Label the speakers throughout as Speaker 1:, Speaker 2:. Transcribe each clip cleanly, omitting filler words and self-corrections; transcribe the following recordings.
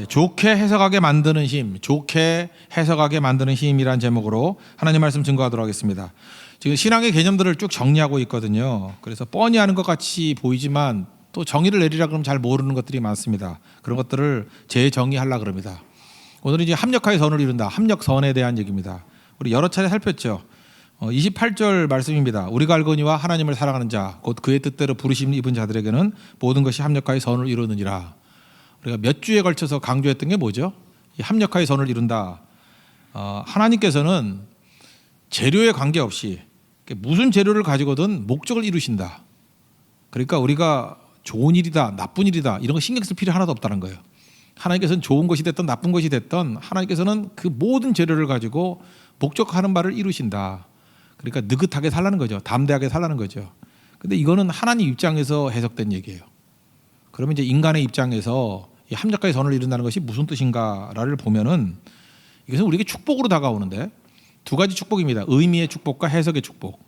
Speaker 1: 좋게 해석하게 만드는 힘, 좋게 해석하게 만드는 힘이란 제목으로 하나님 말씀 증거하도록 하겠습니다. 지금 신앙의 개념들을 쭉 정리하고 있거든요. 그래서 뻔히 아는 것 같이 보이지만 또 정의를 내리라 그러면 잘 모르는 것들이 많습니다. 그런 것들을 재정의하려고 그럽니다. 오늘은 이제 합력하여 선을 이룬다. 합력선에 대한 얘기입니다. 우리 여러 차례 살폈죠. 28절 말씀입니다. 우리가 알거니와 하나님을 사랑하는 자, 곧 그의 뜻대로 부르심 입은 자들에게는 모든 것이 합력하여 선을 이루느니라. 우리가 몇 주에 걸쳐서 강조했던 게 뭐죠? 이 합력하여 선을 이룬다. 하나님께서는 재료에 관계없이 무슨 재료를 가지고든 목적을 이루신다. 그러니까 우리가 좋은 일이다, 나쁜 일이다 이런 거 신경 쓸 필요 하나도 없다는 거예요. 하나님께서는 좋은 것이 됐든 나쁜 것이 됐든 하나님께서는 그 모든 재료를 가지고 목적하는 바를 이루신다. 그러니까 느긋하게 살라는 거죠. 담대하게 살라는 거죠. 근데 이거는 하나님 입장에서 해석된 얘기예요. 그러면 이제 인간의 입장에서 이 합력하여 선을 이룬다는 것이 무슨 뜻인가를 보면은 이것은 우리에게 축복으로 다가오는데 두 가지 축복입니다. 의미의 축복과 해석의 축복.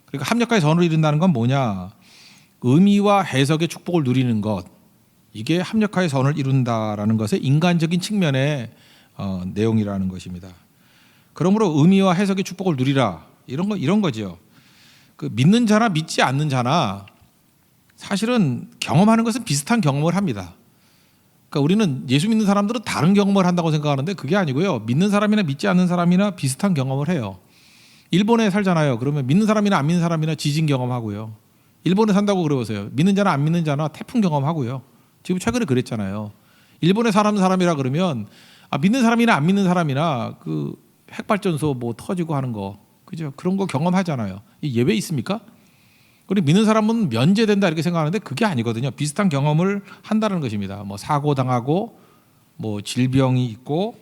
Speaker 1: 그러니까 합력하여 선을 이룬다는 건 뭐냐? 의미와 해석의 축복을 누리는 것. 이게 합력하여 선을 이룬다라는 것의 인간적인 측면의 내용이라는 것입니다. 그러므로 의미와 해석의 축복을 누리라. 이런 거죠. 그 믿는 자나 믿지 않는 자나 사실은 경험하는 것은 비슷한 경험을 합니다. 그러니까 우리는 예수 믿는 사람들은 다른 경험을 한다고 생각하는데 그게 아니고요. 믿는 사람이나 믿지 않는 사람이나 비슷한 경험을 해요. 일본에 살잖아요. 그러면 믿는 사람이나 안 믿는 사람이나 지진 경험하고요. 일본에 산다고 그러보세요. 믿는 자나 안 믿는 자나 태풍 경험하고요. 지금 최근에 그랬잖아요. 일본에 사는 사람이라 그러면 믿는 사람이나 안 믿는 사람이나 그 핵발전소 뭐 터지고 하는 거, 그죠? 그런 거 경험하잖아요. 예외 있습니까? 우리 믿는 사람은 면제된다 이렇게 생각하는데 그게 아니거든요. 비슷한 경험을 한다는 것입니다. 뭐 사고 당하고, 뭐 질병이 있고,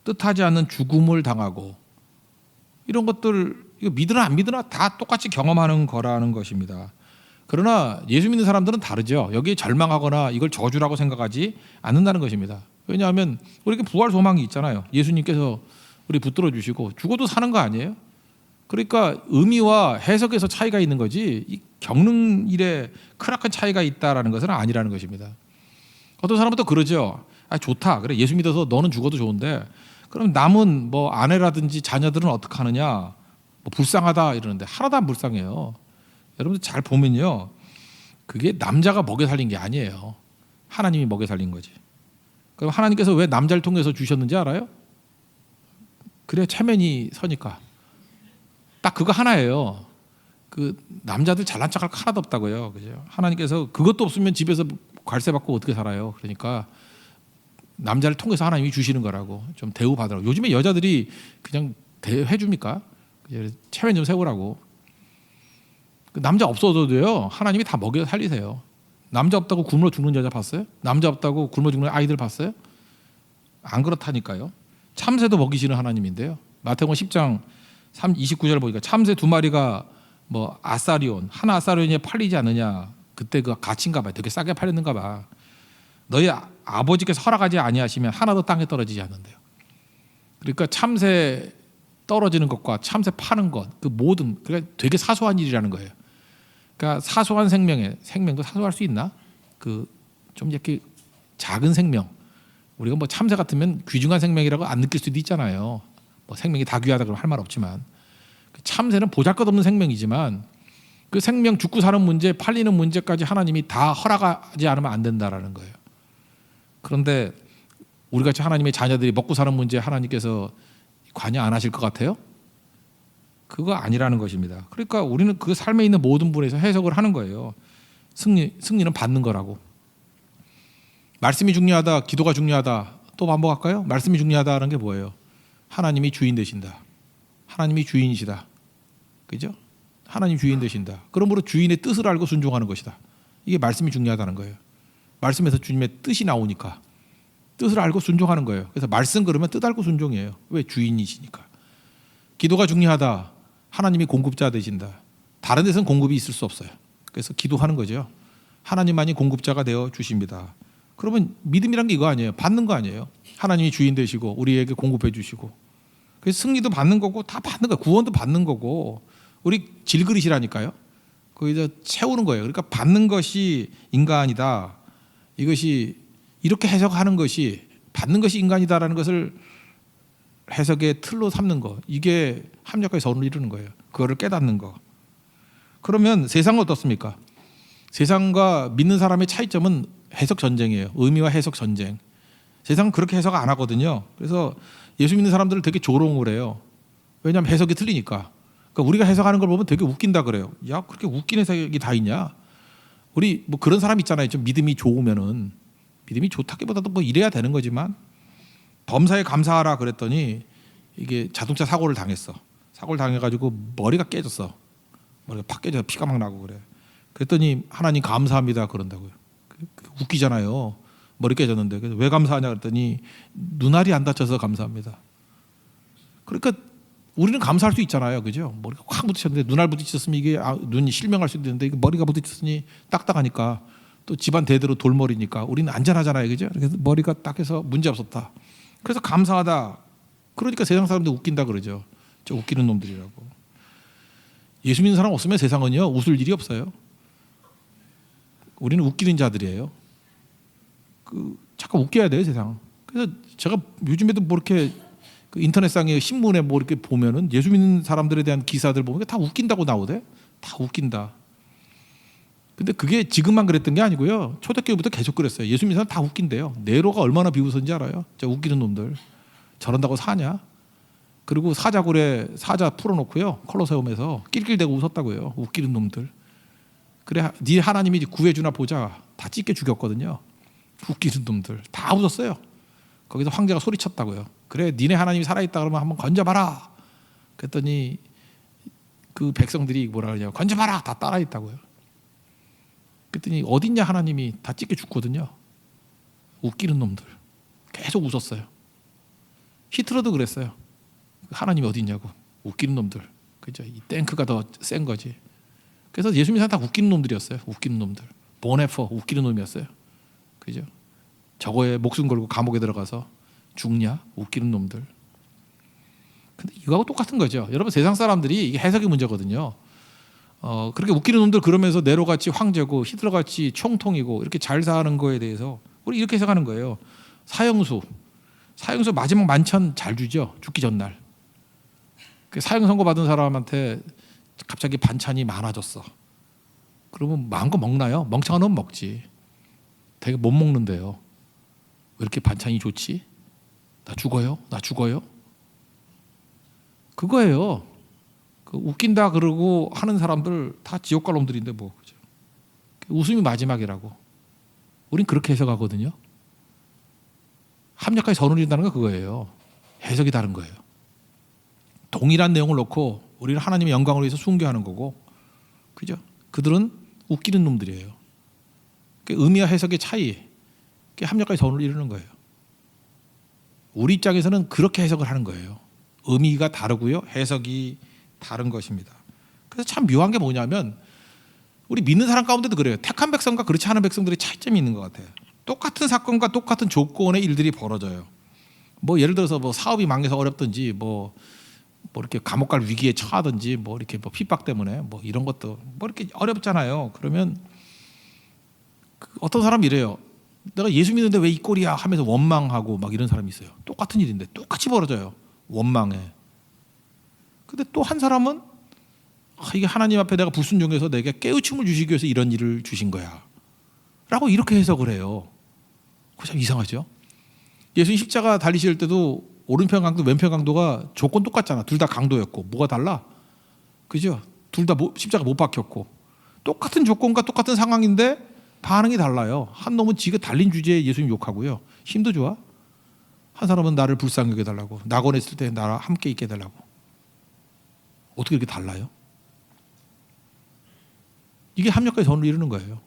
Speaker 1: 뜻하지 않는 죽음을 당하고 이런 것들 이거 믿으나 안 믿으나 다 똑같이 경험하는 거라는 것입니다. 그러나 예수 믿는 사람들은 다르죠. 여기에 절망하거나 이걸 저주라고 생각하지 않는다는 것입니다. 왜냐하면 우리에게 부활 소망이 있잖아요. 예수님께서 우리 붙들어 주시고 죽어도 사는 거 아니에요? 그러니까 의미와 해석에서 차이가 있는 거지 이 겪는 일에 크나큰 차이가 있다라는 것은 아니라는 것입니다. 어떤 사람은 또 그러죠. 좋다. 그래 예수 믿어서 너는 죽어도 좋은데 그럼 남은 뭐 아내라든지 자녀들은 어떻게 하느냐? 뭐 불쌍하다 이러는데 하나도 안 불쌍해요. 여러분들 잘 보면요. 그게 남자가 먹여 살린 게 아니에요. 하나님이 먹여 살린 거지. 그럼 하나님께서 왜 남자를 통해서 주셨는지 알아요? 그래 체면이 서니까. 딱 그거 하나예요. 그 남자들 잘난 척할 거 하나도 없다고요. 그죠? 하나님께서 그것도 없으면 집에서 괄세 받고 어떻게 살아요? 그러니까 남자를 통해서 하나님이 주시는 거라고 좀 대우받으라고. 요즘에 여자들이 그냥 대해 줍니까? 체면 좀 세우라고. 남자 없어져도요. 하나님이 다 먹여 살리세요. 남자 없다고 굶어 죽는 여자 봤어요? 남자 없다고 굶어 죽는 아이들 봤어요? 안 그렇다니까요. 참새도 먹이시는 하나님인데요. 마태복음 10장 29절 보니까 참새 2마리가 뭐 아사리온 하나 아사리온에 팔리지 않느냐. 그때 그 가치인가 봐. 되게 싸게 팔렸는가 봐. 너희 아버지께서 허락하지 아니하시면 하나도 땅에 떨어지지 않는데요. 그러니까 참새 떨어지는 것과 참새 파는 것 그 모든 그러니까 되게 사소한 일이라는 거예요. 그러니까 사소한 생명도 사소할 수 있나? 그 좀 이렇게 작은 생명 우리가 뭐 참새 같으면 귀중한 생명이라고 안 느낄 수도 있잖아요. 뭐 생명이 다 귀하다 그러면 할 말 없지만 참새는 보잘것없는 생명이지만 그 생명 죽고 사는 문제 팔리는 문제까지 하나님이 다 허락하지 않으면 안 된다라는 거예요. 그런데 우리같이 하나님의 자녀들이 먹고 사는 문제 하나님께서 관여 안 하실 것 같아요? 그거 아니라는 것입니다. 그러니까 우리는 그 삶에 있는 모든 분에서 해석을 하는 거예요. 승리는 받는 거라고. 말씀이 중요하다, 기도가 중요하다. 또 반복할까요? 말씀이 중요하다는 게 뭐예요? 하나님이 주인 되신다. 하나님이 주인이시다. 그죠? 하나님 주인 되신다. 그러므로 주인의 뜻을 알고 순종하는 것이다. 이게 말씀이 중요하다는 거예요. 말씀에서 주님의 뜻이 나오니까 뜻을 알고 순종하는 거예요. 그래서 말씀 그러면 뜻 알고 순종이에요. 왜? 주인이시니까. 기도가 중요하다. 하나님이 공급자 되신다. 다른 데서는 공급이 있을 수 없어요. 그래서 기도하는 거죠. 하나님만이 공급자가 되어 주십니다. 그러면 믿음이란 게 이거 아니에요. 받는 거 아니에요. 하나님이 주인 되시고 우리에게 공급해 주시고 그래서 승리도 받는 거고 다 받는 거예요. 구원도 받는 거고 우리 질그릇이라니까요. 거기서 채우는 거예요. 그러니까 받는 것이 인간이다. 이것이 이렇게 해석하는 것이 받는 것이 인간이다라는 것을 해석의 틀로 삼는 거, 이게 합력과의 선을 이루는 거예요. 그거를 깨닫는 거. 그러면 세상은 어떻습니까? 세상과 믿는 사람의 차이점은 해석 전쟁이에요. 의미와 해석 전쟁. 세상은 그렇게 해석 안 하거든요. 그래서 예수 믿는 사람들을 되게 조롱을 해요. 왜냐하면 해석이 틀리니까. 그러니까 우리가 해석하는 걸 보면 되게 웃긴다 그래요. 야, 그렇게 웃긴 해석이 다 있냐? 우리 뭐 그런 사람 있잖아요. 좀 믿음이 좋으면은, 믿음이 좋다기보다도 뭐 이래야 되는 거지만, 범사에 감사하라 그랬더니 이게 자동차 사고를 당했어. 사고를 당해가지고 머리가 깨졌어. 머리가 팍 깨져서 피가 막 나고 그래. 그랬더니 하나님 감사합니다 그런다고요. 웃기잖아요. 머리 깨졌는데. 그래서 왜 감사하냐 그랬더니 눈알이 안 다쳐서 감사합니다. 그러니까 우리는 감사할 수 있잖아요, 그죠? 머리가 확 부딪혔는데 눈알 부딪혔으면 이게 눈이 실명할 수도 있는데 이게 머리가 부딪혔으니 딱딱하니까 또 집안 대대로 돌머리니까 우리는 안전하잖아요, 그죠? 그래서 머리가 딱해서 문제 없었다. 그래서 감사하다. 그러니까 세상 사람들 웃긴다 그러죠. 저 웃기는 놈들이라고. 예수 믿는 사람 없으면 세상은요 웃을 일이 없어요. 우리는 웃기는 자들이에요. 잠깐 웃겨야 돼요, 세상. 그래서 제가 요즘에도 뭐 이렇게 그 인터넷상에 신문에 뭐 이렇게 보면은 예수 믿는 사람들에 대한 기사들 보면 다 웃긴다고 나오대. 다 웃긴다. 근데 그게 지금만 그랬던 게 아니고요. 초대교회부터 계속 그랬어요. 예수 믿는 사람 다 웃긴대요. 네로가 얼마나 비웃었는지 알아요? 저 웃기는 놈들. 저런다고 사냐? 그리고 사자굴에 사자 풀어놓고요. 콜로세움에서 낄낄대고 웃었다고요. 웃기는 놈들. 그래, 네 하나님이 구해주나 보자. 다 찢게 죽였거든요. 웃기는 놈들. 다 웃었어요. 거기서 황제가 소리쳤다고요. 그래, 니네 하나님이 살아있다 그러면 한번 건져봐라. 그랬더니 그 백성들이 뭐라 그러냐고, 건져봐라. 다 따라했다고요. 그랬더니 어딨냐 하나님이, 다 찢게 죽거든요. 웃기는 놈들. 계속 웃었어요. 히틀러도 그랬어요. 하나님이 어딨냐고. 웃기는 놈들. 그죠? 이 탱크가 더 센 거지. 그래서 예수 믿는 사람 다 웃기는 놈들이었어요. 웃기는 놈들. 보네퍼 웃기는 놈이었어요. 그죠? 저거에 목숨 걸고 감옥에 들어가서 죽냐? 웃기는 놈들. 근데 이거하고 똑같은 거죠. 여러분, 세상 사람들이 이게 해석의 문제거든요. 그렇게 웃기는 놈들 그러면서 네로같이 황제고 히틀러같이 총통이고 이렇게 잘 사는 거에 대해서 우리 이렇게 해석하는 거예요. 사형수 마지막 만찬 잘 주죠. 죽기 전날. 사형 선고 받은 사람한테 갑자기 반찬이 많아졌어. 그러면 마음껏 먹나요? 멍청한 놈 먹지. 되게 못 먹는데요. 왜 이렇게 반찬이 좋지? 나 죽어요? 그거예요. 그 웃긴다 그러고 하는 사람들 다 지옥 갈 놈들인데 뭐. 그죠? 웃음이 마지막이라고. 우린 그렇게 해석하거든요. 합력까지 선을 이룬다는 건 그거예요. 해석이 다른 거예요. 동일한 내용을 놓고 우리는 하나님의 영광을 위해서 순교하는 거고, 그죠? 그들은 웃기는 놈들이에요. 의미와 해석의 차이, 합력까지 선을 이루는 거예요. 우리 입장에서는 그렇게 해석을 하는 거예요. 의미가 다르고요, 해석이 다른 것입니다. 그래서 참 묘한 게 뭐냐면 우리 믿는 사람 가운데도 그래요. 택한 백성과 그렇지 않은 백성들의 차이점이 있는 것 같아요. 똑같은 사건과 똑같은 조건의 일들이 벌어져요. 뭐 예를 들어서 뭐 사업이 망해서 어렵든지 뭐 이렇게 감옥 갈 위기에 처하든지 뭐 이렇게 뭐 핍박 때문에 뭐 이런 것도 뭐 이렇게 어렵잖아요. 그러면 어떤 사람이 이래요. 내가 예수 믿는데 왜 이 꼴이야 하면서 원망하고 막 이런 사람이 있어요. 똑같은 일인데 똑같이 벌어져요. 원망해. 근데 또 한 사람은 이게 하나님 앞에 내가 불순종해서 내게 깨우침을 주시기 위해서 이런 일을 주신 거야 라고 이렇게 해석을 해요. 그거 참 이상하죠. 예수님 십자가 달리실 때도 오른편 강도 왼편 강도가 조건 똑같잖아. 둘 다 강도였고 뭐가 달라? 그죠? 둘 다 십자가 못 박혔고 똑같은 조건과 똑같은 상황인데 반응이 달라요. 한 놈은 지가 달린 주제에 예수님 욕하고요. 힘도 좋아. 한 사람은 나를 불쌍히 여겨달라고, 낙원했을 때 나랑 함께 있게 해달라고. 어떻게 이렇게 달라요? 이게 합력과의 선을 이루는 거예요.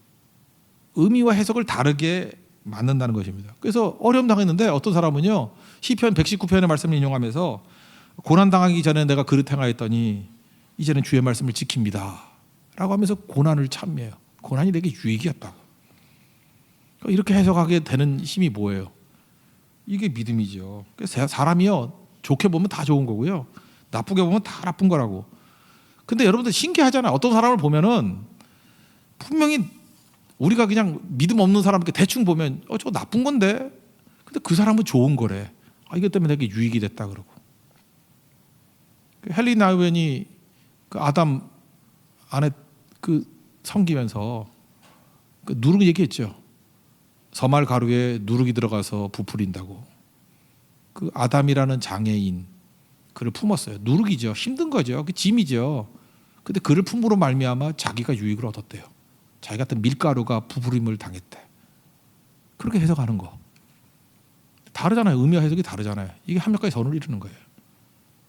Speaker 1: 의미와 해석을 다르게 만든다는 것입니다. 그래서 어려움 당했는데 어떤 사람은요, 시편 119편의 말씀을 인용하면서 고난 당하기 전에 내가 그릇 행하였더니 이제는 주의 말씀을 지킵니다 라고 하면서 고난을 찬미해요. 고난이 내게 유익이었다고. 이렇게 해석하게 되는 힘이 뭐예요? 이게 믿음이죠. 그래서 사람이요, 좋게 보면 다 좋은 거고요, 나쁘게 보면 다 나쁜 거라고. 근데 여러분들 신기하잖아요. 어떤 사람을 보면은 분명히 우리가 그냥 믿음 없는 사람께 대충 보면 저거 나쁜 건데, 근데 그 사람은 좋은 거래. 이것 때문에 되게 유익이 됐다 그러고. 헨리 나우엔이 그 아담 안에 그 섬기면서 그 누룩 얘기했죠. 서말 가루에 누룩이 들어가서 부풀린다고. 그 아담이라는 장애인 그를 품었어요. 누룩이죠. 힘든 거죠. 그 짐이죠. 근데 그를 품으로 말미암아 자기가 유익을 얻었대요. 자기 같은 밀가루가 부풀림을 당했대. 그렇게 해석하는 거 다르잖아요. 의미와 해석이 다르잖아요. 이게 합력과의 선을 이루는 거예요.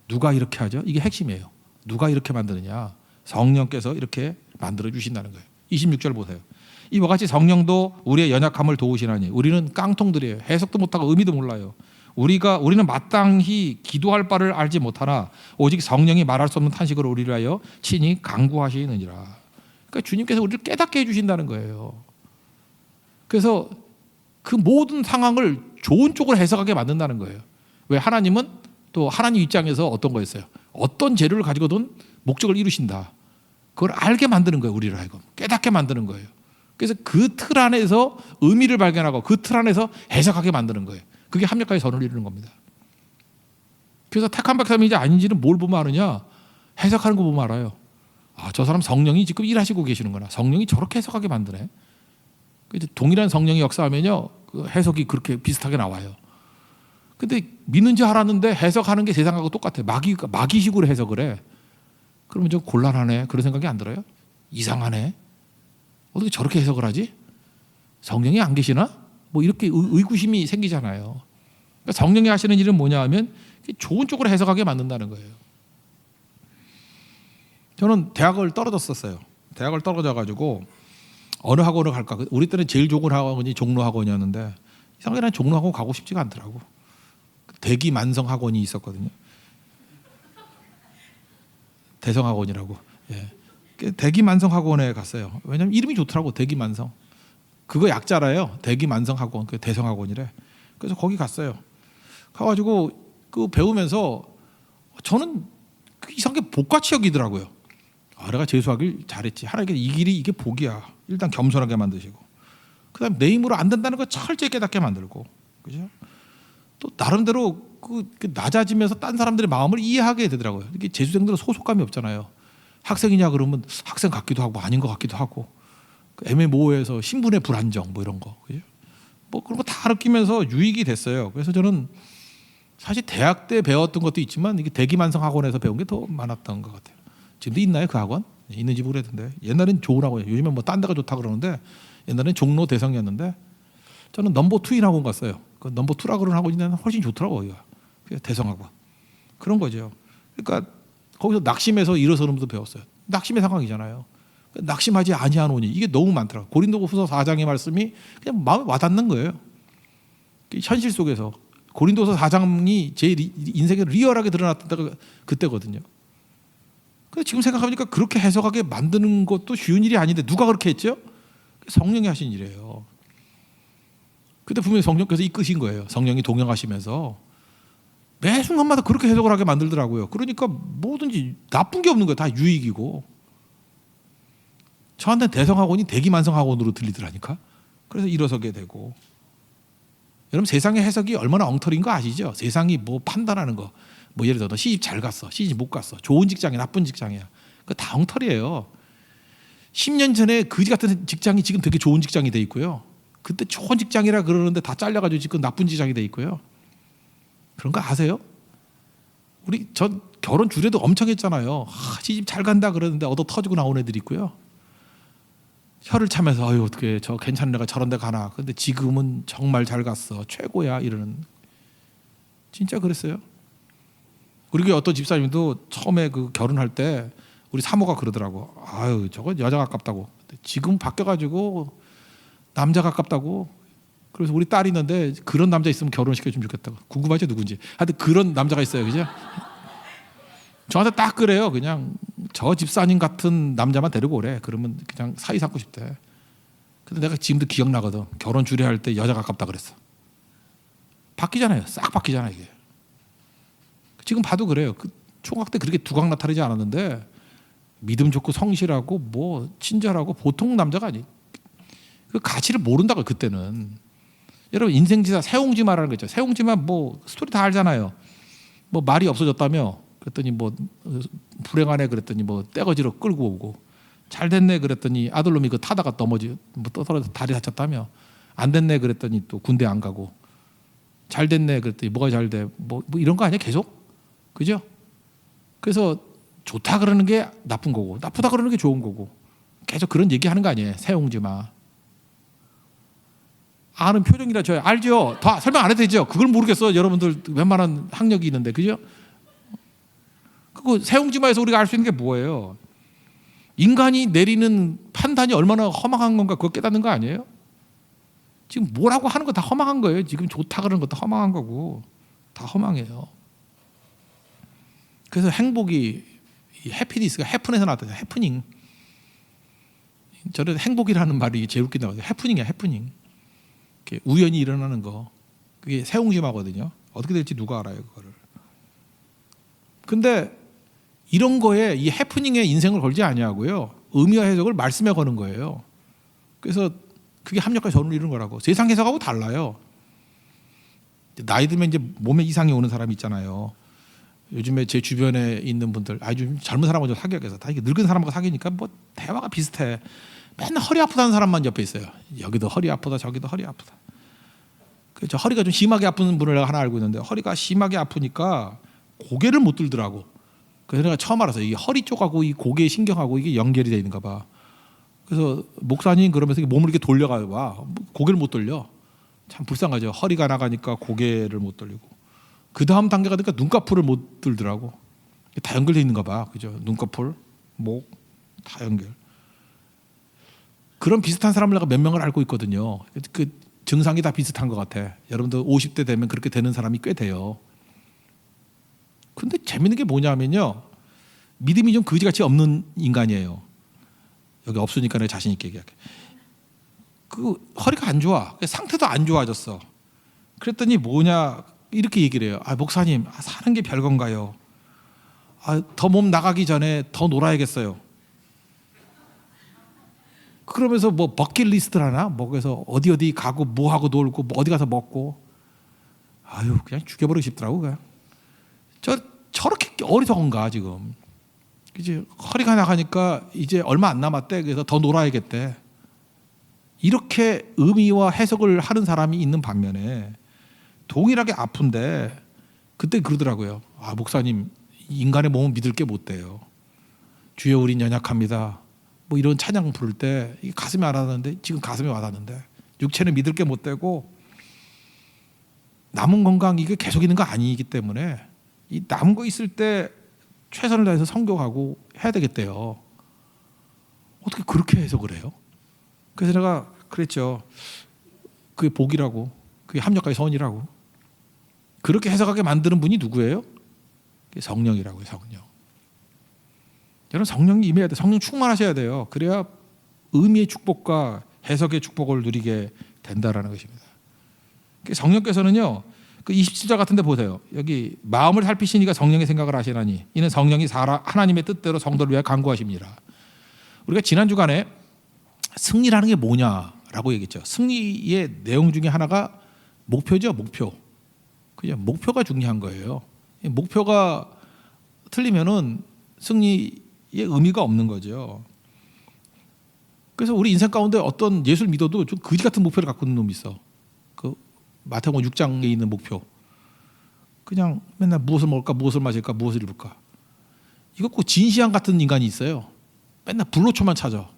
Speaker 1: 누가 이렇게 하죠? 이게 핵심이에요. 누가 이렇게 만드느냐? 성령께서 이렇게 만들어 주신다는 거예요. 26절 보세요. 이와 같이 성령도 우리의 연약함을 도우시나니 우리는 깡통들이에요. 해석도 못하고 의미도 몰라요. 우리는 마땅히 기도할 바를 알지 못하나 오직 성령이 말할 수 없는 탄식으로 우리를 하여 친히 간구하시느니라. 그러니까 주님께서 우리를 깨닫게 해주신다는 거예요. 그래서 그 모든 상황을 좋은 쪽으로 해석하게 만든다는 거예요. 왜? 하나님은 또 하나님 입장에서 어떤 거였어요? 어떤 재료를 가지고든 목적을 이루신다. 그걸 알게 만드는 거예요. 우리를 하여금 깨닫게 만드는 거예요. 그래서 그 틀 안에서 의미를 발견하고 그 틀 안에서 해석하게 만드는 거예요. 그게 합력과의 선을 이루는 겁니다. 그래서 택한 백성인지 아닌지는 뭘 보면 아느냐? 해석하는 거 보면 알아요. 저 사람 성령이 지금 일하시고 계시는구나. 성령이 저렇게 해석하게 만드네. 동일한 성령이 역사하면요, 그 해석이 그렇게 비슷하게 나와요. 근데 믿는지 알았는데 해석하는 게 세상하고 똑같아요. 마귀식으로 해석을 해. 그러면 좀 곤란하네. 그런 생각이 안 들어요? 이상하네. 어떻게 저렇게 해석을 하지? 성령이 안 계시나? 뭐 이렇게 의구심이 생기잖아요. 그러니까 성령이 하시는 일은 뭐냐 하면 좋은 쪽으로 해석하게 만든다는 거예요. 저는 대학을 떨어졌었어요. 대학을 떨어져가지고 어느 학원을 갈까? 우리 때는 제일 좋은 학원이 종로학원이었는데 이상하게 난 종로학원 가고 싶지가 않더라고. 대기만성학원이 있었거든요. 대성학원이라고. 예. 대기만성학원에 갔어요. 왜냐하면 이름이 좋더라고. 대기만성. 그거 약자라요. 대기만성학원, 그 대성학원이래. 그래서 거기 갔어요. 가가지고 그 배우면서 저는 이상하게 복같이 여기더라고요. 내가 재수하길 잘했지. 하나님께 이 길이 이게 복이야. 일단 겸손하게 만드시고, 그다음 내 힘으로 안 된다는 거 철저히 깨닫게 만들고, 그죠? 또 나름대로 그 낮아지면서 딴 사람들의 마음을 이해하게 되더라고요. 이게 재수생들은 소속감이 없잖아요. 학생이냐 그러면 학생 같기도 하고 아닌 것 같기도 하고, 애매모호해서 신분의 불안정 뭐 이런 거, 그죠? 뭐 그런 거 다 느끼면서 유익이 됐어요. 그래서 저는 사실 대학 때 배웠던 것도 있지만 이게 대기만성학원에서 배운 게 더 많았던 것 같아요. 지금도 있나요 그 학원? 있는지 모르겠는데 옛날엔 좋은 학원이에요. 요즘엔 뭐 딴 데가 좋다 그러는데 옛날엔 종로 대성이었는데 저는 넘버 2인 학원 갔어요. 그 넘버 2라고 그러는 학원이 훨씬 좋더라고요. 대성학원 그런 거죠. 그러니까 거기서 낙심해서 일어서는 분도 배웠어요. 낙심의 상황이잖아요. 낙심하지 아니하노니 이게 너무 많더라고요. 고린도후서 4장의 말씀이 그냥 마음에 와닿는 거예요. 현실 속에서 고린도서 4장이 제 인생에 리얼하게 드러났던 때가 그때거든요. 근데 지금 생각해보니까 그렇게 해석하게 만드는 것도 쉬운 일이 아닌데 누가 그렇게 했죠? 성령이 하신 일이에요. 그때 분명히 성령께서 이끄신 거예요. 성령이 동행하시면서 매 순간마다 그렇게 해석을 하게 만들더라고요. 그러니까 뭐든지 나쁜 게 없는 거예요. 다 유익이고. 저한테는 대성학원이 대기만성학원으로 들리더라니까. 그래서 일어서게 되고. 여러분 세상의 해석이 얼마나 엉터리인 거 아시죠? 세상이 뭐 판단하는 거. 뭐 예를 들어 너 시집 잘 갔어, 시집 못 갔어, 좋은 직장이야, 나쁜 직장이야. 그거 다 엉터리예요. 10년 전에 그지 같은 직장이 지금 되게 좋은 직장이 돼 있고요. 그때 좋은 직장이라 그러는데 다 잘려가지고 지금 나쁜 직장이 돼 있고요. 그런 거 아세요? 전 결혼 주례도 엄청 했잖아요. 시집 잘 간다 그러는데 얻어 터지고 나온 애들이 있고요. 혀를 차면서 어떻게 저 괜찮은 애가 저런 데 가나. 근데 지금은 정말 잘 갔어, 최고야 이러는. 진짜 그랬어요. 우리 교회 어떤 집사님도 처음에 그 결혼할 때 우리 사모가 그러더라고. 저거 여자가 아깝다고. 지금 바뀌어가지고 남자가 아깝다고. 그래서 우리 딸이 있는데 그런 남자 있으면 결혼시켜주면 좋겠다고. 궁금하죠 누군지. 하여튼 그런 남자가 있어요, 그죠? 저한테 딱 그래요. 그냥 저 집사님 같은 남자만 데리고 오래. 그러면 그냥 사이 삼고 싶대. 근데 내가 지금도 기억나거든. 결혼 주례할 때 여자가 아깝다 그랬어. 바뀌잖아요. 싹 바뀌잖아요 이게. 지금 봐도 그래요. 그 총각 때 그렇게 두각 나타나지 않았는데 믿음 좋고 성실하고 뭐 친절하고 보통 남자가 아니. 그 가치를 모른다고 그때는. 여러분 인생지사 세옹지마라는 거 있죠. 세옹지마 뭐 스토리 다 알잖아요. 뭐 말이 없어졌다며 그랬더니 뭐 불행하네 그랬더니 뭐 떼거지로 끌고 오고 잘 됐네 그랬더니 아들놈이 그 타다가 뭐 떨어져 다리 다쳤다며 안 됐네 그랬더니 또 군대 안 가고 잘 됐네 그랬더니 뭐가 잘 돼? 뭐 이런 거 아니야 계속? 그죠? 그래서 좋다 그러는 게 나쁜 거고 나쁘다 그러는 게 좋은 거고 계속 그런 얘기하는 거 아니에요. 세옹지마. 아는 표정이라 저 알죠? 더 설명 안 해도 되죠? 그걸 모르겠어. 여러분들 웬만한 학력이 있는데 그죠? 그거 세옹지마에서 우리가 알 수 있는 게 뭐예요? 인간이 내리는 판단이 얼마나 허망한 건가 그거 깨닫는 거 아니에요? 지금 뭐라고 하는 거 다 허망한 거예요. 지금 좋다 그러는 것도 허망한 거고 다 허망해요. 그래서 행복이 해피니스가 해픈에서 나왔다. 해프닝. 저는 행복이라는 말이 제일 웃긴다고 해요. 해프닝이야 해프닝. 우연히 일어나는 거. 그게 세옹지마거든요. 어떻게 될지 누가 알아요 그거를. 근데 이런 거에 이 해프닝에 인생을 걸지 아니하고요. 의미와 해석을 말씀에 거는 거예요. 그래서 그게 합력과 전을 이루는 거라고. 세상 해석하고 달라요. 나이 들면 이제 몸에 이상이 오는 사람이 있잖아요. 요즘에 제 주변에 있는 분들 아주 젊은 사람하고 사귀어서 다 이게 늙은 사람하고 사귀니까 뭐 대화가 비슷해. 맨날 허리 아프다는 사람만 옆에 있어요. 여기도 허리 아프다 저기도 허리 아프다. 그저 허리가 좀 심하게 아픈 분을 하나 알고 있는데 허리가 심하게 아프니까 고개를 못 들더라고. 그래서 내가 처음 알았어요. 이 허리 쪽하고 이 고개 신경하고 이게 연결이 돼 있는가 봐. 그래서 목사님 그러면서 몸을 이렇게 돌려가 봐. 고개를 못 돌려. 참 불쌍하죠. 허리가 나가니까 고개를 못 돌리고. 그 다음 단계가 되니까 눈꺼풀을 못 들더라고. 다 연결돼 있는가 봐. 그죠? 눈꺼풀, 목 다 연결. 그런 비슷한 사람을 내가 몇 명을 알고 있거든요. 그 증상이 다 비슷한 것 같아. 여러분들 50대 되면 그렇게 되는 사람이 꽤 돼요. 근데 재밌는 게 뭐냐면요. 믿음이 좀 그지같이 없는 인간이에요. 여기 없으니까 내가 자신 있게 얘기할게. 그 허리가 안 좋아. 상태도 안 좋아졌어. 그랬더니 뭐냐 이렇게 얘기를 해요. 아 목사님 사는 게 별건가요? 더 몸 나가기 전에 더 놀아야겠어요. 그러면서 뭐 버킷리스트라나 뭐 그래서 어디 가고 뭐 하고 놀고 뭐 어디 가서 먹고 아유 그냥 죽여버리고 싶더라고 그냥. 저렇게 어리석은가 지금. 이제 허리가 나가니까 이제 얼마 안 남았대. 그래서 더 놀아야겠대. 이렇게 의미와 해석을 하는 사람이 있는 반면에 동일하게 아픈데 그때 그러더라고요. 아 목사님 인간의 몸은 믿을 게 못 돼요. 주여 우린 연약합니다. 뭐 이런 찬양 부를 때 가슴이 안 와닿는데 지금 가슴이 와닿는데 육체는 믿을 게 못 되고 남은 건강 이게 계속 있는 거 아니기 때문에 이 남은 거 있을 때 최선을 다해서 성교하고 해야 되겠대요. 어떻게 그렇게 해석을 해요? 그래서 내가 그랬죠. 그게 복이라고, 그게 합력과의 선이라고. 그렇게 해석하게 만드는 분이 누구예요? 그게 성령이라고요, 성령. 여러분 성령이 임해야 돼. 성령 충만하셔야 돼요. 그래야 의미의 축복과 해석의 축복을 누리게 된다라는 것입니다. 성령께서는요. 그 27절 같은 데 보세요. 여기 마음을 살피시니까 성령의 생각을 하시나니 이는 성령이 하나님의 뜻대로 성도를 위하여 간구하십니다. 우리가 지난 주간에 승리라는 게 뭐냐라고 얘기했죠. 승리의 내용 중에 하나가 목표죠. 목표. 그죠? 목표가 중요한 거예요. 목표가 틀리면은 승리의 의미가 없는 거죠. 그래서 우리 인생 가운데 어떤 예수를 믿어도 좀 거지 같은 목표를 갖고 있는 놈이 있어. 그 마태복음 6장에 있는 목표. 그냥 맨날 무엇을 먹을까, 무엇을 마실까, 무엇을 입을까. 이거 꼭 진시황 같은 인간이 있어요. 맨날 불로초만 찾아.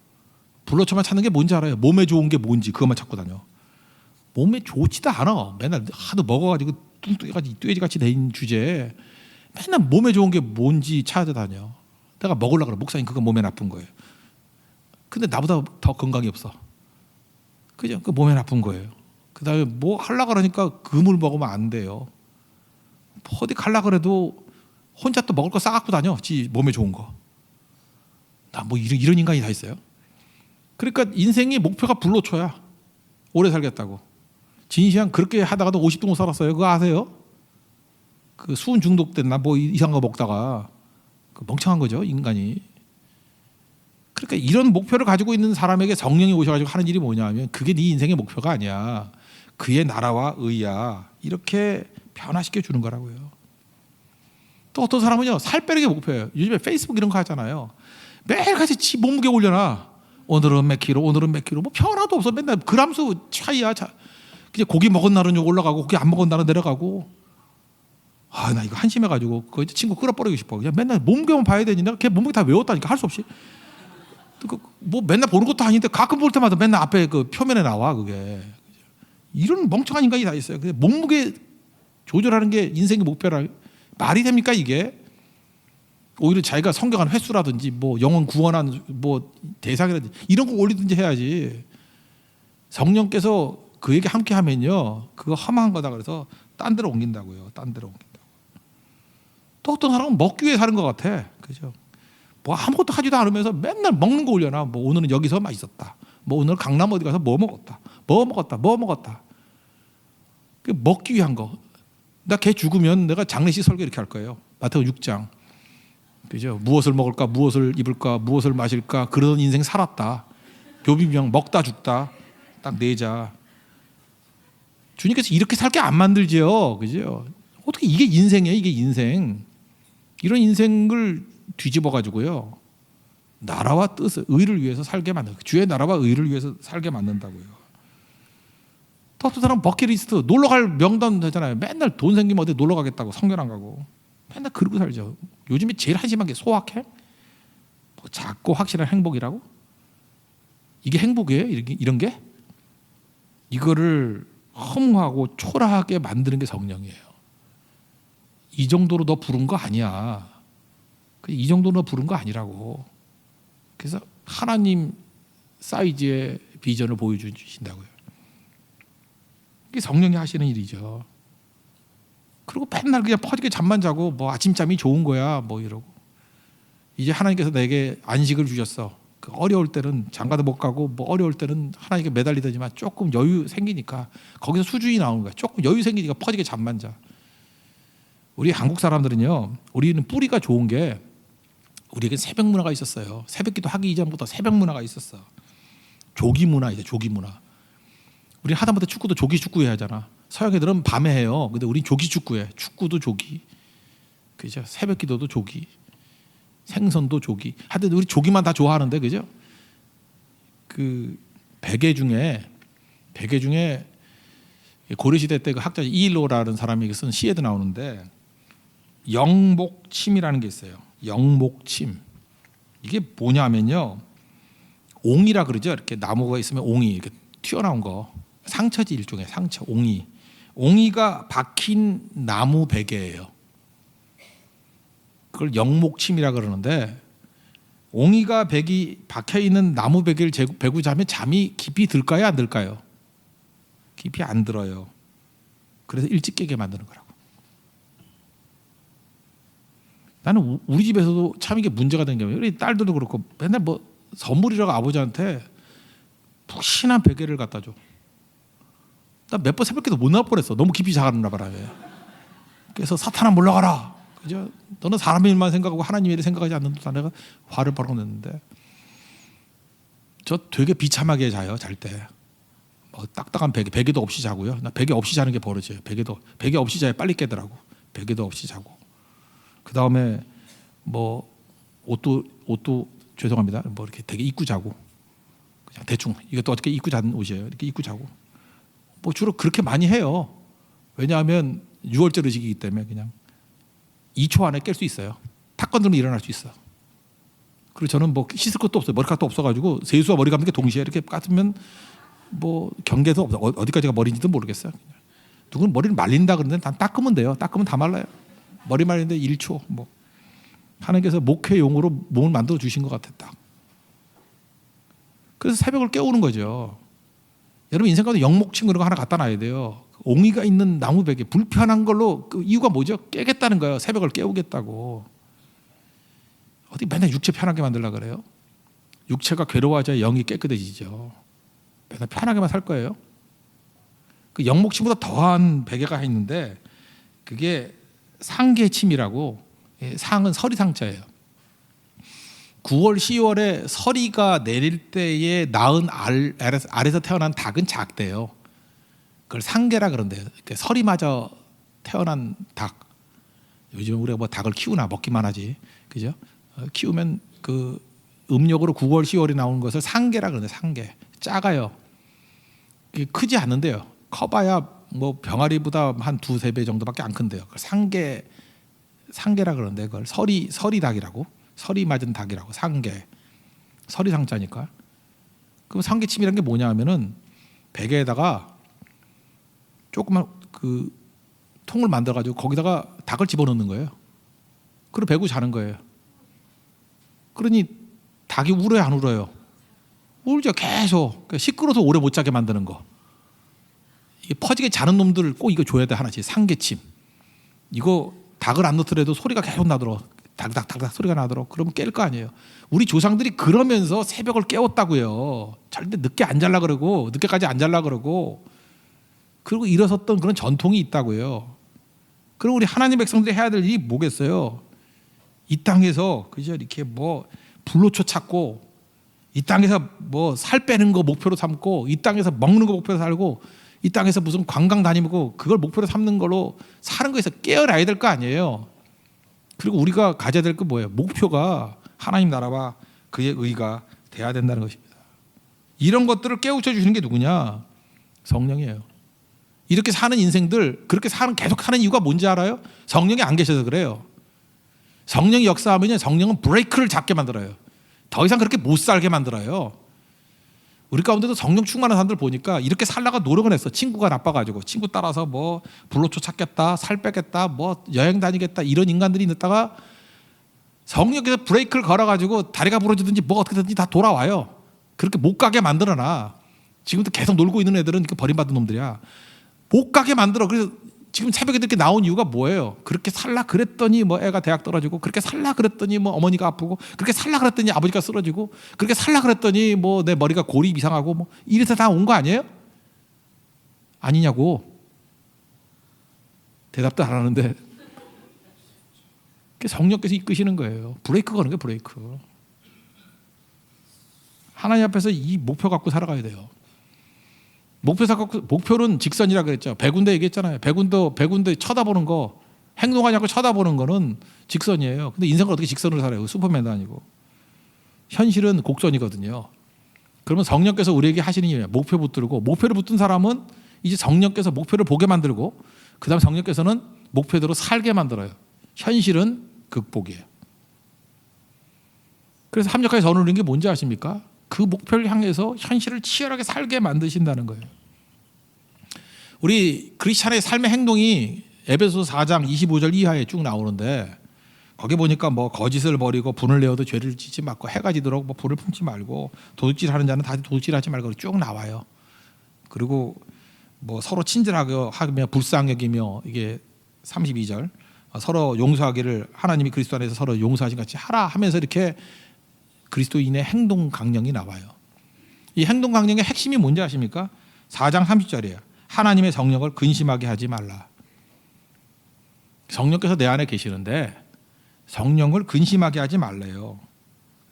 Speaker 1: 불로초만 찾는 게 뭔지 알아요? 몸에 좋은 게 뭔지 그것만 찾고 다녀. 몸에 좋지도 않아. 맨날 하도 먹어가지고 뚱뚱해가지고 돼 있는 주제에 맨날 몸에 좋은 게 뭔지 찾아다녀. 내가 먹으려고 그래. 목사님 그거 몸에 나쁜 거예요. 근데 나보다 더 건강이 없어. 그죠? 그 몸에 나쁜 거예요. 그 다음에 뭐 하려고 그러니까 금을 먹으면 안 돼요. 어디 가려고 그래도 혼자 또 먹을 거 싸갖고 다녀. 지 몸에 좋은 거. 나 뭐 이런 인간이 다 있어요. 그러니까 인생의 목표가 불로초야. 오래 살겠다고. 진시황 그렇게 하다가도 50도 못 살았어요. 그거 아세요? 그 수은 중독됐나 뭐 이상한 거 먹다가 그 멍청한 거죠 인간이. 그러니까 이런 목표를 가지고 있는 사람에게 성령이 오셔가지고 하는 일이 뭐냐면 그게 네 인생의 목표가 아니야. 그의 나라와 의야. 이렇게 변화시켜 주는 거라고요. 또 어떤 사람은요 살 빼는 게 목표예요. 요즘에 페이스북 이런 거 하잖아요. 매일같이 지 몸무게 올려놔. 오늘은 몇 킬로, 오늘은 몇 킬로. 뭐 변화도 없어. 맨날 그람수 차이야. 그냥 고기 먹은 날은 올라가고 고기 안 먹은 날은 내려가고. 아, 나 이거 한심해가지고 그 친구 끌어버리고 싶어. 그냥 맨날 몸무게만 봐야 되니 내가 걔 몸무게 다 외웠다니까 할 수 없이. 뭐 맨날 보는 것도 아닌데 가끔 볼 때마다 맨날 앞에 그 표면에 나와 그게. 이런 멍청한 인간이 다 있어요. 근데 몸무게 조절하는 게 인생의 목표라 말이 됩니까 이게? 오히려 자기가 성경한 횟수라든지 뭐 영혼 구원한 뭐 대상이라든지 이런 거 올리든지 해야지. 성령께서 그에게 함께 하면요 그거 험한 거다 그래서 딴 데로 옮긴다고요. 딴 데로 옮긴다고. 또 어떤 사람은 먹기 위해 사는 것 같아. 그죠? 뭐 아무것도 하지도 않으면서 맨날 먹는 거 올려놔. 뭐 오늘은 여기서 맛있었다. 뭐 오늘 강남 어디 가서 뭐 먹었다. 뭐 먹었다. 그 먹기 위한 거. 나 걔 죽으면 내가 장례식 설교 이렇게 할 거예요. 마태복음 6장. 그죠? 무엇을 먹을까, 무엇을 입을까, 무엇을 마실까 그런 인생 살았다. 묘비명 먹다 죽다 딱 내자. 주님께서 이렇게 살게 안 만들지요, 그죠? 어떻게 이게 인생이에요, 이게 인생. 이런 인생을 뒤집어 가지고요 나라와 뜻을 의를 위해서 살게 만든다. 주의 나라와 의를 위해서 살게 만든다고요. 또 어떤 사람 버킷리스트 놀러 갈 명단 되잖아요. 맨날 돈 생기면 어디 놀러 가겠다고 성경 안 가고 맨날 그러고 살죠. 요즘에 제일 한심한 게 소확행, 뭐 작고 확실한 행복이라고. 이게 행복이에요? 이런 게? 이거를 허무하고 초라하게 만드는 게 성령이에요. 이 정도로 너 부른 거 아니야. 이 정도로 너 부른 거 아니라고. 그래서 하나님 사이즈의 비전을 보여주신다고요. 이게 성령이 하시는 일이죠. 그리고 맨날 그냥 퍼지게 잠만 자고 뭐 아침잠이 좋은 거야 뭐 이러고. 이제 하나님께서 내게 안식을 주셨어. 그 어려울 때는 장가도 못 가고 뭐 어려울 때는 하나님께 매달리더지만 조금 여유 생기니까 거기서 수준이 나오는 거야. 조금 여유 생기니까 퍼지게 잠만 자. 우리 한국 사람들은요, 우리는 뿌리가 좋은 게 우리에게 새벽 문화가 있었어요. 새벽기도 하기 이전부터 새벽 문화가 있었어. 조기 문화이죠, 조기 문화. 우리 하다못해 축구도 조기 축구 해야 하잖아. 서양 애들은 밤에 해요. 근데 우린 조기 축구해. 축구도 조기, 그죠? 새벽기도도 조기, 생선도 조기. 하여튼 우리 조기만 다 좋아하는데, 그죠? 그 베개 중에 고려시대 때 그 학자 이일로라는 사람이 쓴 시에도 나오는데 영목침이라는 게 있어요. 영목침. 이게 뭐냐면요, 옹이라 그러죠. 이렇게 나무가 있으면 옹이 이렇게 튀어나온 거, 상처지 일종의 상처, 옹이. 옹이가 박힌 나무 베개예요. 그걸 영목침이라 그러는데, 옹이가 박혀 있는 나무 베개를 베고 자면 잠이 깊이 들까요, 안 들까요? 깊이 안 들어요. 그래서 일찍 깨게 만드는 거라고. 나는 우리 집에서도 참 이게 문제가 된 게, 우리 딸들도 그렇고 맨날 뭐 선물이라고 아버지한테 푹신한 베개를 갖다 줘. 나 몇 번 새벽에도 못 나올 뻔했어. 너무 깊이 자가는 바람에. 그래서 사탄아 물러가라. 그죠? 너는 사람의 일만 생각하고 하나님의 일을 생각하지 않는다. 내가 화를 벌어 냈는데, 저 되게 비참하게 자요, 잘 때. 뭐 딱딱한 베개도 없이 자고요. 나 베개 없이 자는 게 버릇이에요. 베개 없이 자야 빨리 깨더라고. 베개도 없이 자고. 그 다음에 뭐 옷도 죄송합니다. 뭐 이렇게 되게 입고 자고, 그냥 대충 이것도 어떻게 입고 자는 옷이에요. 이렇게 입고 자고. 뭐 주로 그렇게 많이 해요. 왜냐하면 6월절 의식이기 때문에 그냥 2초 안에 깰 수 있어요. 탁 건들면 일어날 수 있어. 그리고 저는 뭐 씻을 것도 없어요. 머리카락도 없어가지고 세수와 머리 감는 게 동시에 이렇게 깎으면 뭐 경계도 없어. 어디까지가 머리인지도 모르겠어요. 누구는 머리를 말린다 그러는데 난 닦으면 돼요. 닦으면 다 말라요. 머리 말리는데 1초. 뭐 하나님께서 목회용으로 몸을 만들어 주신 것 같았다. 그래서 새벽을 깨우는 거죠. 여러분 인생 가운데 영목침 그런 거 하나 갖다 놔야 돼요. 옹이가 있는 나무 베개, 불편한 걸로. 그 이유가 뭐죠? 깨겠다는 거예요. 새벽을 깨우겠다고. 어디 맨날 육체 편하게 만들려고 그래요? 육체가 괴로워져야 영이 깨끗해지죠. 맨날 편하게만 살 거예요. 그 영목침보다 더한 베개가 있는데 그게 상계침이라고. 상은 서리상자예요. 9월, 10월에 서리가 내릴 때에 낳은 알에서 태어난 닭은 작대요. 그걸 상계라 그런대요. 서리 맞아 태어난 닭. 요즘 우리가 뭐 닭을 키우나 먹기만 하지, 그죠? 키우면 그 음력으로 9월, 10월이 나오는 것을 상계라 그러는데 상계. 작아요. 크지 않는데요. 커봐야 뭐 병아리보다 한 2-3배 정도밖에 안 큰데요. 상계라 그러는데 그걸 서리 닭이라고, 서리 맞은 닭이라고, 상계. 서리 상자니까. 그럼 상계침이라는 게 뭐냐 하면은 베개에다가 조그만 그 통을 만들어 가지고 거기다가 닭을 집어넣는 거예요. 그리고 베고 자는 거예요. 그러니 닭이 울어요, 안 울어요? 울죠, 계속. 그러니까 시끄러워서 오래 못 자게 만드는 거. 이게 퍼지게 자는 놈들 꼭 이거 줘야 돼, 하나씩. 상계침. 이거 닭을 안 넣더라도 소리가 계속 나더라고. 닭 소리가 나더라고. 그러면 깰 거 아니에요. 우리 조상들이 그러면서 새벽을 깨웠다고요. 절대 늦게 안 잘라 그러고, 늦게까지 안 잘라 그러고, 그리고 일어섰던 그런 전통이 있다고요. 그리고 우리 하나님 백성들이 해야 될 일이 뭐겠어요? 이 땅에서 그죠, 이렇게 뭐 불로초 찾고, 이 땅에서 뭐 살 빼는 거 목표로 삼고, 이 땅에서 먹는 거 목표로 살고, 이 땅에서 무슨 관광 다니고 그걸 목표로 삼는 걸로 사는 거에서 깨어나야 될 거 아니에요. 그리고 우리가 가져야 될 거 뭐예요? 목표가 하나님 나라와 그의 의가 돼야 된다는 것입니다. 이런 것들을 깨우쳐 주시는 게 누구냐? 성령이에요. 이렇게 사는 인생들, 그렇게 계속 사는 이유가 뭔지 알아요? 성령이 안 계셔서 그래요. 성령이 역사하면 성령은 브레이크를 잡게 만들어요. 더 이상 그렇게 못 살게 만들어요. 우리 가운데도 성령 충만한 사람들 보니까 이렇게 살다가 노력을 했어. 친구가 나빠가지고 친구 따라서 뭐 불로초 찾겠다, 살 빼겠다, 뭐 여행 다니겠다, 이런 인간들이 있다가 성령께서 브레이크를 걸어가지고 다리가 부러지든지 뭐 어떻게든지 다 돌아와요. 그렇게 못 가게 만들어놔. 지금도 계속 놀고 있는 애들은 버림받은 놈들이야. 못 가게 만들어. 그래서 지금 새벽에 이렇게 나온 이유가 뭐예요? 그렇게 살라 그랬더니 뭐 애가 대학 떨어지고, 그렇게 살라 그랬더니 뭐 어머니가 아프고, 그렇게 살라 그랬더니 아버지가 쓰러지고, 그렇게 살라 그랬더니 뭐 내 머리가 골이 이상하고, 뭐 이래서 다 온 거 아니에요? 아니냐고. 대답도 안 하는데. 성령께서 이끄시는 거예요. 브레이크 거는 게 브레이크. 하나님 앞에서 이 목표 갖고 살아가야 돼요. 목표는 직선이라 그랬죠. 백운대 얘기했잖아요. 백운대 쳐다보는 거, 행동하지 않고 쳐다보는 거는 직선이에요. 근데 인생을 어떻게 직선으로 살아요? 슈퍼맨도 아니고. 현실은 곡선이거든요. 그러면 성령께서 우리에게 하시는 일이에요. 목표 붙들고, 목표를 붙든 사람은 이제 성령께서 목표를 보게 만들고, 그 다음 성령께서는 목표대로 살게 만들어요. 현실은 극복이에요. 그래서 합력하여 선을 누리는 게 뭔지 아십니까? 그 목표를 향해서 현실을 치열하게 살게 만드신다는 거예요. 우리 크리스찬의 삶의 행동이 에베소서 4장 25절 이하에 쭉 나오는데, 거기 보니까 뭐 거짓을 버리고 분을 내어도 죄를 짓지 말고, 해가 지도록 뭐 불을 품지 말고, 도둑질하는 자는 다시 도둑질하지 말고 쭉 나와요. 그리고 뭐 서로 친절하게 하며 불쌍히 여기며, 이게 32절 서로 용서하기를 하나님이 그리스도 안에서 서로 용서하신 같이 하라 하면서 이렇게 그리스도인의 행동 강령이 나와요. 이 행동 강령의 핵심이 뭔지 아십니까? 4장 30절이에요. 하나님의 성령을 근심하게 하지 말라. 성령께서 내 안에 계시는데 성령을 근심하게 하지 말래요.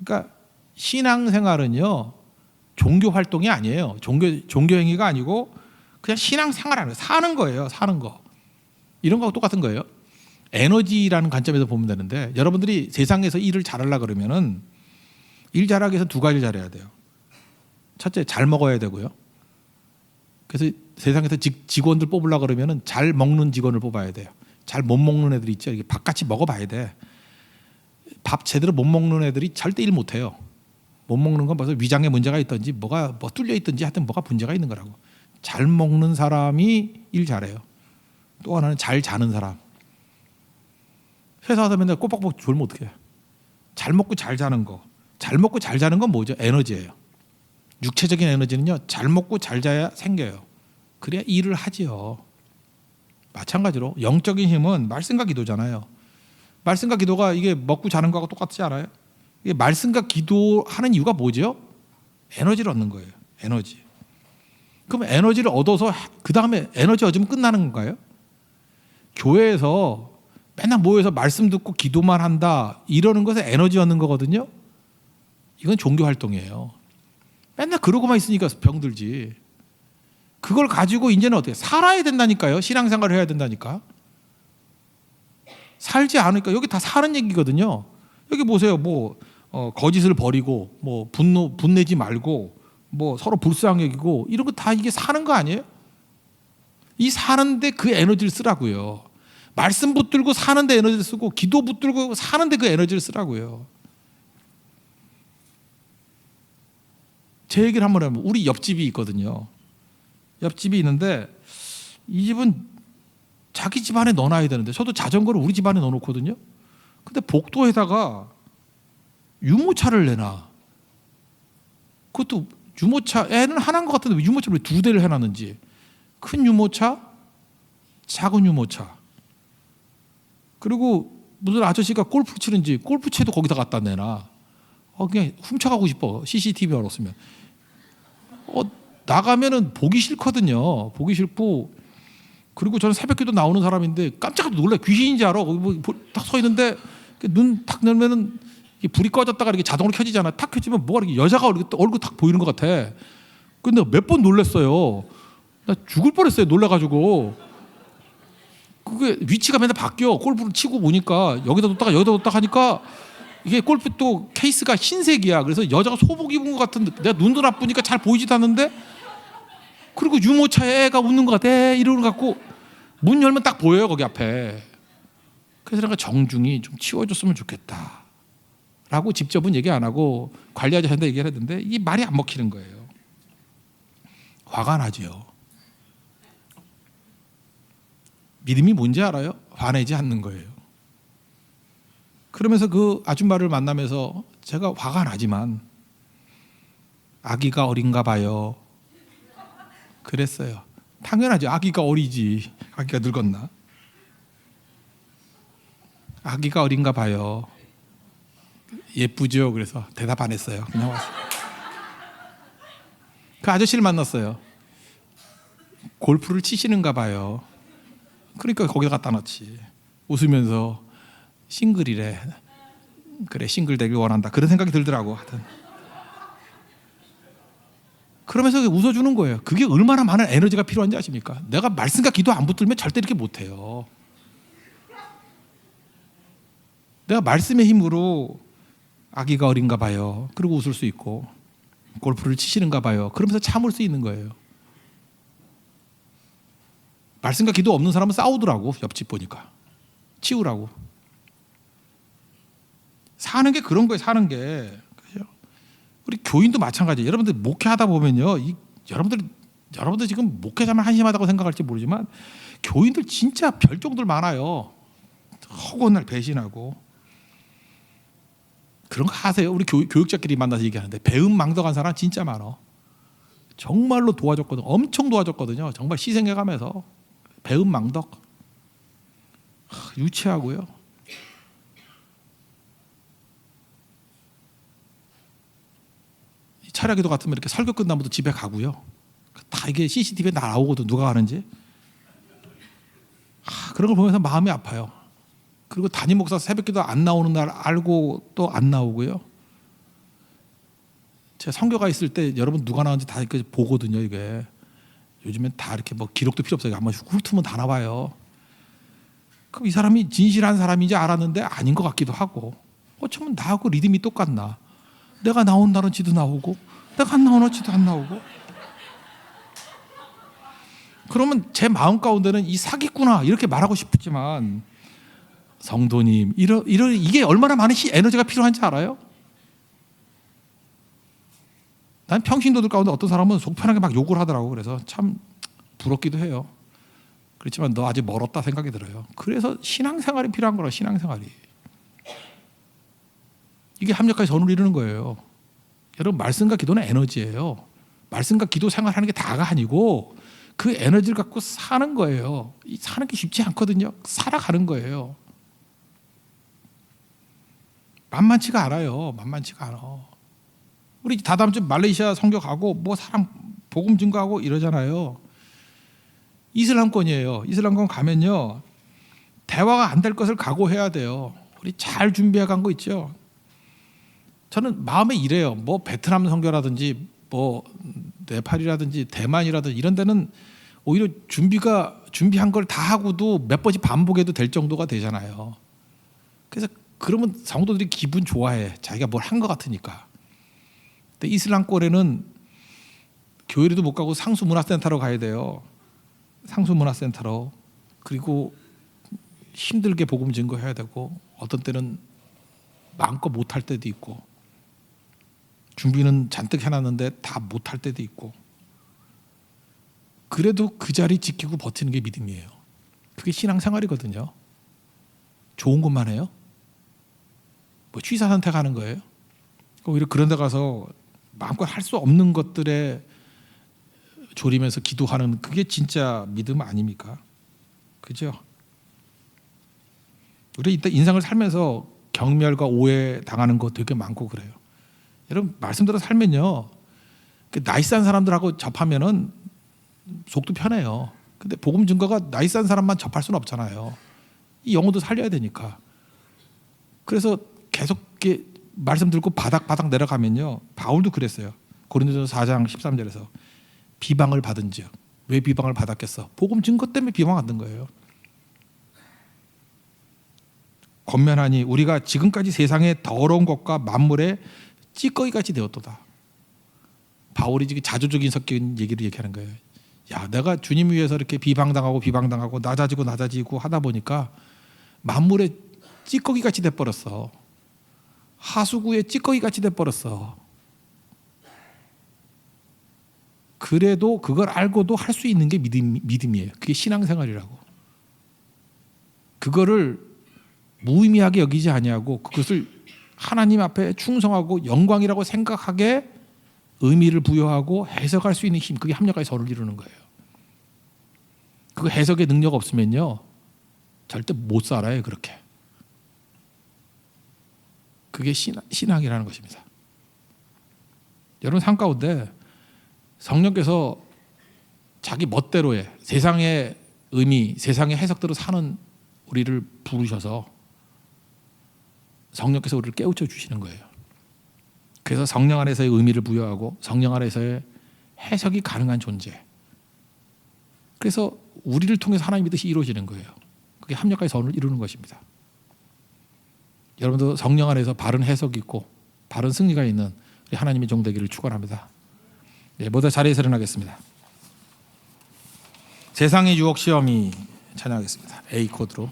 Speaker 1: 그러니까 신앙생활은요, 종교 활동이 아니에요. 종교 행위가 아니고 그냥 신앙생활 사는 거예요. 사는 거. 이런 거하고 똑같은 거예요. 에너지라는 관점에서 보면 되는데, 여러분들이 세상에서 일을 잘하려고 그러면은 일 잘하기 위해서 두 가지를 잘해야 돼요. 첫째, 잘 먹어야 되고요. 그래서 세상에서 직원들 뽑으려고 그러면은 잘 먹는 직원을 뽑아야 돼요. 잘 못 먹는 애들 있죠. 이게 밥같이 먹어봐야 돼. 밥 제대로 못 먹는 애들이 절대 일 못해요. 못 먹는 건 벌써 위장에 문제가 있든지 뭐가 뚫려 있든지 하여튼 뭐가 문제가 있는 거라고. 잘 먹는 사람이 일 잘해요. 또 하나는 잘 자는 사람. 회사 가서 맨날 꼬박꼬박 졸면 어떡해. 잘 먹고 잘 자는 거. 잘 먹고 잘 자는 건 뭐죠? 에너지예요. 육체적인 에너지는요, 잘 먹고 잘 자야 생겨요. 그래야 일을 하지요. 마찬가지로 영적인 힘은 말씀과 기도잖아요. 말씀과 기도가 이게 먹고 자는 거하고 똑같지 않아요? 이게 말씀과 기도하는 이유가 뭐죠? 에너지를 얻는 거예요. 에너지. 그럼 에너지를 얻어서 그 다음에 에너지 얻으면 끝나는 건가요? 교회에서 맨날 모여서 말씀 듣고 기도만 한다, 이러는 것에 에너지 얻는 거거든요. 이건 종교 활동이에요. 맨날 그러고만 있으니까 병들지. 그걸 가지고 이제는 어떻게 살아야 된다니까요. 신앙생활을 해야 된다니까. 살지 않으니까 여기 다 사는 얘기거든요. 여기 보세요. 뭐 거짓을 버리고 뭐 분내지 말고 뭐 서로 불쌍히 여기고 이런 거 다 이게 사는 거 아니에요? 이 사는데 그 에너지를 쓰라고요. 말씀 붙들고 사는데 에너지를 쓰고 기도 붙들고 사는데 그 에너지를 쓰라고요. 제 얘기를 한번 해보면 우리 옆집이 있거든요. 옆집이 있는데 이 집은 자기 집안에 넣어놔야 되는데 저도 자전거를 우리 집안에 넣어놓거든요. 근데 복도에다가 유모차를 내놔. 그것도 유모차, 애는 하나인 것 같은데 왜 유모차를 왜 두 대를 해놨는지. 큰 유모차, 작은 유모차. 그리고 무슨 아저씨가 골프 치는지 골프채도 거기다 갖다 내놔. 그냥 훔쳐가고 싶어. CCTV가 없으면. 나가면은 보기 싫거든요. 보기 싫고. 그리고 저는 새벽기도 나오는 사람인데 깜짝 놀래. 귀신인지 알아. 거기 딱 서 있는데 눈 탁 열면은 불이 꺼졌다가 이렇게 자동으로 켜지잖아. 탁 켜지면 뭐가 이렇게 여자가 얼굴 탁 보이는 것 같아. 근데 몇 번 놀랐어요. 나 죽을 뻔했어요. 놀라가지고. 그게 위치가 맨날 바뀌어. 골프를 치고 보니까 여기다 뒀다가 하니까 이게 골프 또 케이스가 흰색이야. 그래서 여자가 소복 입은 것 같은데 내가 눈도 나쁘니까 잘 보이지도 않는데 그리고 유모차에 애가 웃는 것 같아. 이러는 것 같고 문 열면 딱 보여요. 거기 앞에. 그래서 내가 정중히 좀 치워줬으면 좋겠다 라고 직접은 얘기 안 하고 관리 아저씨한테 얘기를 했는데 이 말이 안 먹히는 거예요. 화가 나죠. 믿음이 뭔지 알아요? 화내지 않는 거예요. 그러면서 그 아줌마를 만나면서 제가 화가 나지만 아기가 어린가 봐요. 그랬어요. 당연하죠. 아기가 어리지. 아기가 늙었나? 아기가 어린가 봐요. 예쁘죠? 그래서 대답 안 했어요. 그냥 왔어요. 그 아저씨를 만났어요. 골프를 치시는가 봐요. 그러니까 거기다 갖다 놨지. 웃으면서 싱글이래. 그래, 싱글 되길 원한다. 그런 생각이 들더라고. 하여튼. 그러면서 웃어주는 거예요. 그게 얼마나 많은 에너지가 필요한지 아십니까? 내가 말씀과 기도 안 붙들면 절대 이렇게 못해요. 내가 말씀의 힘으로 아기가 어린가 봐요. 그리고 웃을 수 있고 골프를 치시는가 봐요. 그러면서 참을 수 있는 거예요. 말씀과 기도 없는 사람은 싸우더라고. 옆집 보니까. 치우라고. 사는 게 그런 거예요. 사는 게. 그죠? 우리 교인도 마찬가지예요. 여러분들 목회하다 보면요. 여러분들 지금 목회자만 한심하다고 생각할지 모르지만 교인들 진짜 별종들 많아요. 허구한 날 배신하고. 그런 거 하세요. 우리 교육자끼리 만나서 얘기하는데 배은망덕한 사람 진짜 많아. 정말로 도와줬거든. 엄청 도와줬거든요. 정말 희생해가면서. 배은망덕. 유치하고요. 차량기도 같으면 이렇게 설교 끝나면 집에 가고요. 다 이게 CCTV에 나오거든. 누가 가는지. 그런 걸 보면서 마음이 아파요. 그리고 담임 목사 새벽기도 안 나오는 날 알고 또 안 나오고요. 제가 선교가 있을 때 여러분 누가 나오는지 다 이렇게 보거든요. 이게 요즘엔 다 이렇게 뭐 기록도 필요 없어요. 한번 훑으면 다 나와요. 그럼 이 사람이 진실한 사람인지 알았는데 아닌 것 같기도 하고 어쩌면 나하고 리듬이 똑같나. 내가 나온다는 지도 나오고 내가 안 나오는 지도 안 나오고. 그러면 제 마음 가운데는 이 사기꾼아 이렇게 말하고 싶지만 성도님 이게 얼마나 많은 에너지가 필요한지 알아요? 난 평신도들 가운데 어떤 사람은 속 편하게 막 욕을 하더라고. 그래서 참 부럽기도 해요. 그렇지만 너 아직 멀었다 생각이 들어요. 그래서 신앙생활이 필요한 거라. 신앙생활이 이게 합력하여 선을 이루는 거예요. 여러분 말씀과 기도는 에너지예요. 말씀과 기도 생활하는 게 다가 아니고 그 에너지를 갖고 사는 거예요. 사는 게 쉽지 않거든요. 살아가는 거예요. 만만치가 않아요. 만만치가 않아. 우리 다다음 주 말레이시아 선교 가고 뭐 사람 복음 증거하고 이러잖아요. 이슬람권이에요. 이슬람권 가면요. 대화가 안 될 것을 각오해야 돼요. 우리 잘 준비해 간 거 있죠. 저는 마음에 이래요. 뭐 베트남 선교라든지 뭐 네팔이라든지 대만이라든지 이런 데는 오히려 준비한 걸 다 하고도 몇 번씩 반복해도 될 정도가 되잖아요. 그래서 그러면 성도들이 기분 좋아해. 자기가 뭘 한 것 같으니까. 근데 이슬람 꼴에는 교회로도 못 가고 상수문화센터로 가야 돼요. 상수문화센터로. 그리고 힘들게 복음 증거해야 되고 어떤 때는 마음껏 못할 때도 있고 준비는 잔뜩 해놨는데 다 못할 때도 있고 그래도 그 자리 지키고 버티는 게 믿음이에요. 그게 신앙생활이거든요. 좋은 것만 해요? 뭐 취사 선택하는 거예요? 오히려 그런 데 가서 마음껏 할 수 없는 것들에 졸이면서 기도하는 그게 진짜 믿음 아닙니까? 그죠? 우리 일단 인생을 살면서 경멸과 오해 당하는 거 되게 많고 그래요. 여러분 말씀대로 살면요, 나이스한 사람들하고 접하면은 속도 편해요. 근데 복음 증거가 나이스한 사람만 접할 수는 없잖아요. 이 영혼도 살려야 되니까. 그래서 계속 이렇게 말씀 듣고 바닥 내려가면요, 바울도 그랬어요. 고린도전서 4장 13절에서 비방을 받은즉. 왜 비방을 받았겠어? 복음 증거 때문에 비방 받는 거예요. 권면하니 우리가 지금까지 세상의 더러운 것과 만물의 찌꺼기같이 되었도다. 바울이 지금 자조적인 섞인 얘기를 얘기하는 거예요. 야, 내가 주님 위해서 이렇게 비방당하고 낮아지고 하다 보니까 만물의 찌꺼기같이 돼버렸어. 하수구의 찌꺼기같이 돼버렸어. 그래도 그걸 알고도 할 수 있는 게 믿음이에요. 그게 신앙생활이라고. 그거를 무의미하게 여기지 아니하고 그것을 하나님 앞에 충성하고 영광이라고 생각하게 의미를 부여하고 해석할 수 있는 힘, 그게 합력하여 서를 이루는 거예요. 그 해석의 능력 없으면요 절대 못 살아요. 그렇게. 그게 신앙이라는 것입니다. 여러분 삶 가운데 성령께서 자기 멋대로의 세상의 의미, 세상의 해석대로 사는 우리를 부르셔서 성령께서 우리를 깨우쳐 주시는 거예요. 그래서 성령 안에서의 의미를 부여하고 성령 안에서의 해석이 가능한 존재. 그래서 우리를 통해서 하나님의 뜻이 이루어지는 거예요. 그게 합력하여 선을 이루는 것입니다. 여러분도 성령 안에서 바른 해석이 있고 바른 승리가 있는 우리 하나님의 종 되기를 축원합니다. 네, 모두 자리에서 일어나겠습니다. 세상의 유혹 시험이 찬양하겠습니다. A 코드로.